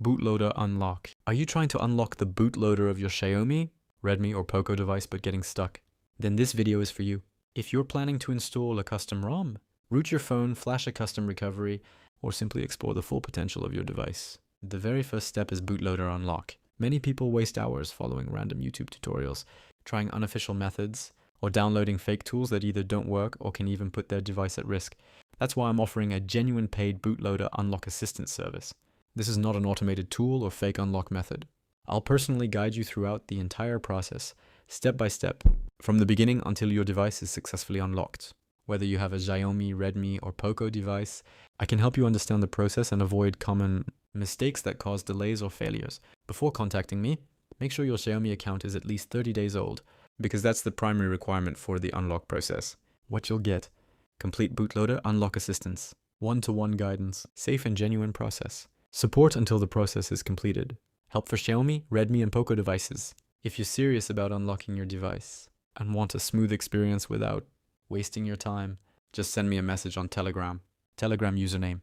Bootloader unlock. Are you trying to unlock the bootloader of your Xiaomi, Redmi or POCO device but getting stuck? Then this video is for you. If you're planning to install a custom ROM, root your phone, flash a custom recovery, or simply explore the full potential of your device, the very first step is bootloader unlock. Many people waste hours following random YouTube tutorials, trying unofficial methods, or downloading fake tools that either don't work or can even put their device at risk. That's why I'm offering a genuine paid bootloader unlock assistance service. This is not an automated tool or fake unlock method. I'll personally guide you throughout the entire process, step by step, from the beginning until your device is successfully unlocked. Whether you have a Xiaomi, Redmi, or POCO device, I can help you understand the process and avoid common mistakes that cause delays or failures. Before contacting me, make sure your Xiaomi account is at least 30 days old, because that's the primary requirement for the unlock process. What you'll get: complete bootloader unlock assistance, one-to-one guidance, safe and genuine process, support until the process is completed, help for Xiaomi, Redmi, and POCO devices. If you're serious about unlocking your device and want a smooth experience without wasting your time, just send me a message on Telegram. Telegram username,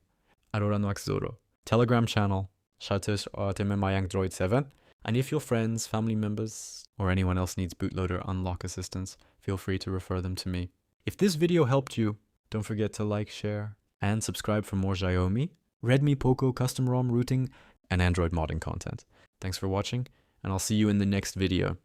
@oranoaxzoro. Telegram channel, TWRP Mayank Droid 7. And if your friends, family members, or anyone else needs bootloader unlock assistance, feel free to refer them to me. If this video helped you, don't forget to like, share, and subscribe for more Xiaomi, Redmi, POCO, custom ROM routing, and Android modding content. Thanks for watching, and I'll see you in the next video.